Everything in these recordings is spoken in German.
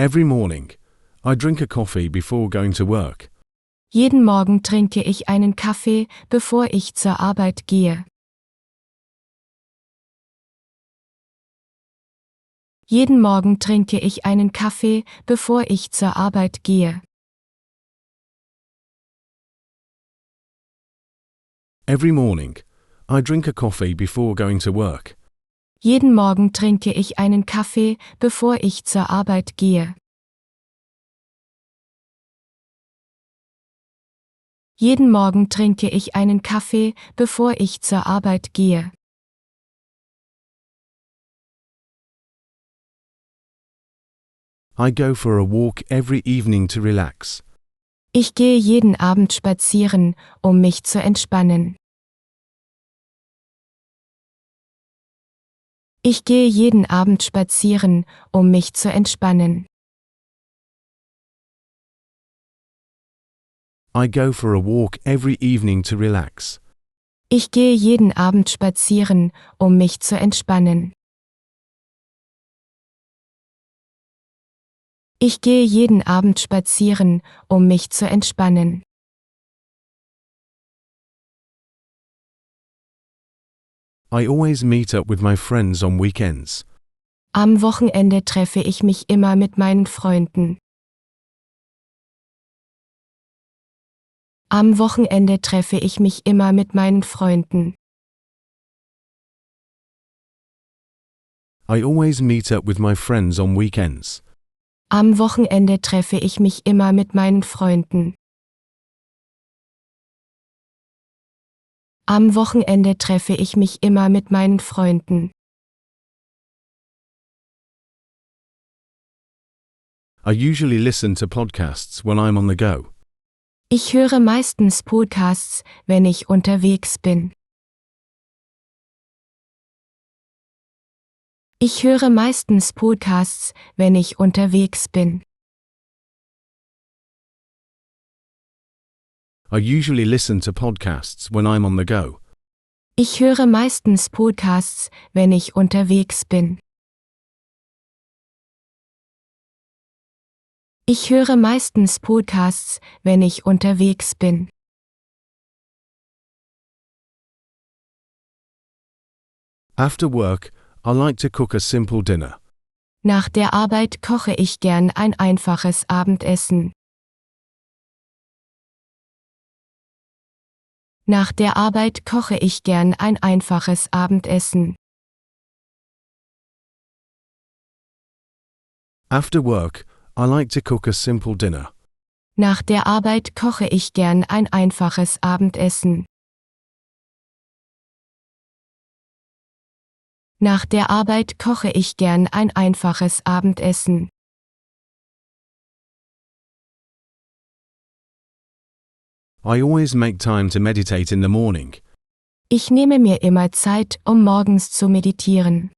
Every morning, I drink a coffee before going to work. Jeden Morgen trinke ich einen Kaffee, bevor ich zur Arbeit gehe. Jeden Morgen trinke ich einen Kaffee, bevor ich zur Arbeit gehe. Every morning, I drink a coffee before going to work. Jeden Morgen trinke ich einen Kaffee, bevor ich zur Arbeit gehe. Jeden Morgen trinke ich einen Kaffee, bevor ich zur Arbeit gehe. I go for a walk every evening to relax. Ich gehe jeden Abend spazieren, um mich zu entspannen. Ich gehe jeden Abend spazieren, um mich zu entspannen. I go for a walk every evening to relax. Ich gehe jeden Abend spazieren, um mich zu entspannen. Ich gehe jeden Abend spazieren, um mich zu entspannen. I always meet up with my friends on weekends. Am Wochenende treffe ich mich immer mit meinen Freunden. Am Wochenende treffe ich mich immer mit meinen Freunden. I always meet up with my friends on weekends. Am Wochenende treffe ich mich immer mit meinen Freunden. Am Wochenende treffe ich mich immer mit meinen Freunden. I usually listen to podcasts when I'm on the go. Ich höre meistens Podcasts, wenn ich unterwegs bin. Ich höre meistens Podcasts, wenn ich unterwegs bin. I usually listen to podcasts when I'm on the go. Ich höre meistens Podcasts, wenn ich unterwegs bin. Ich höre meistens Podcasts, wenn ich unterwegs bin. After work, I like to cook a simple dinner. Nach der Arbeit koche ich gern ein einfaches Abendessen. Nach der Arbeit koche ich gern ein einfaches Abendessen. After work, I like to cook a simple dinner. Nach der Arbeit koche ich gern ein einfaches Abendessen. Nach der Arbeit koche ich gern ein einfaches Abendessen. I always make time to meditate in the morning. Ich nehme mir immer Zeit, um morgens zu meditieren.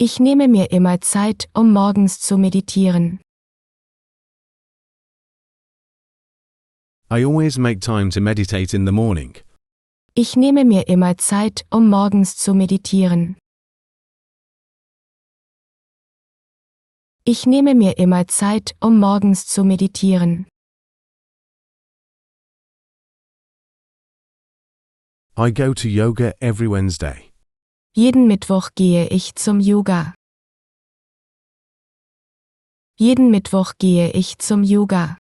Ich nehme mir immer Zeit, um morgens zu meditieren. I always make time to meditate in the morning. Ich nehme mir immer Zeit, um morgens zu meditieren. Ich nehme mir immer Zeit, um morgens zu meditieren. I go to yoga every Wednesday. Jeden Mittwoch gehe ich zum Yoga. Jeden Mittwoch gehe ich zum Yoga.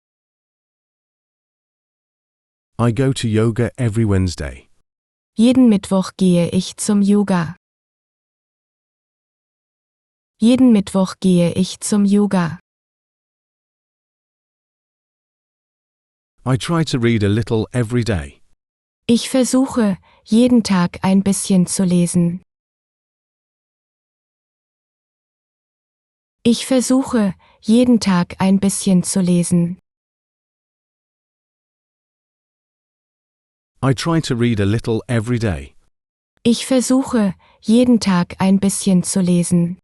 I go to yoga every Wednesday. Jeden Mittwoch gehe ich zum Yoga. Jeden Mittwoch gehe ich zum Yoga. I try to read a little every day. Ich versuche, jeden Tag ein bisschen zu lesen. Ich versuche, jeden Tag ein bisschen zu lesen. I try to read a little every day. Ich versuche, jeden Tag ein bisschen zu lesen.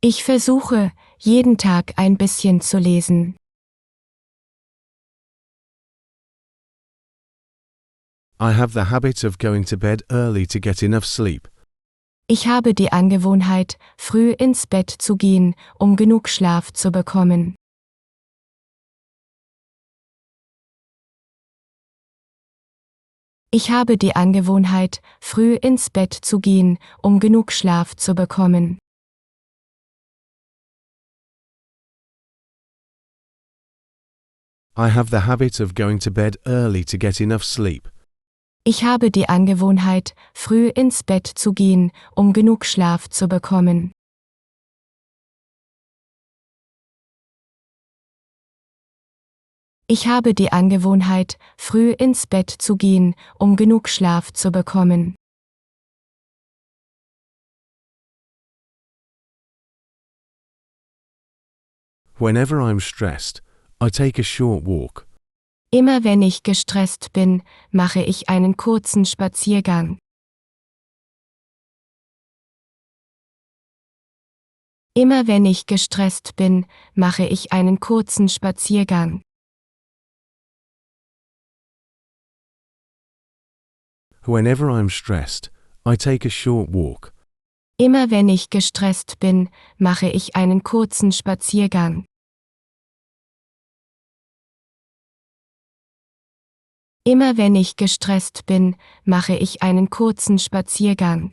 Ich versuche, jeden Tag ein bisschen zu lesen. I have the habit of going to bed early to get enough sleep. Ich habe die Angewohnheit, früh ins Bett zu gehen, um genug Schlaf zu bekommen. Ich habe die Angewohnheit, früh ins Bett zu gehen, um genug Schlaf zu bekommen. I have the habit of going to bed early to get enough sleep. Ich habe die Angewohnheit, früh ins Bett zu gehen, um genug Schlaf zu bekommen. Ich habe die Angewohnheit, früh ins Bett zu gehen, um genug Schlaf zu bekommen. Whenever I'm stressed, I take a short walk. Immer wenn ich gestresst bin, mache ich einen kurzen Spaziergang. Immer wenn ich gestresst bin, mache ich einen kurzen Spaziergang. Whenever I'm stressed, I take a short walk. Immer wenn ich gestresst bin, mache ich einen kurzen Spaziergang. Immer wenn ich gestresst bin, mache ich einen kurzen Spaziergang.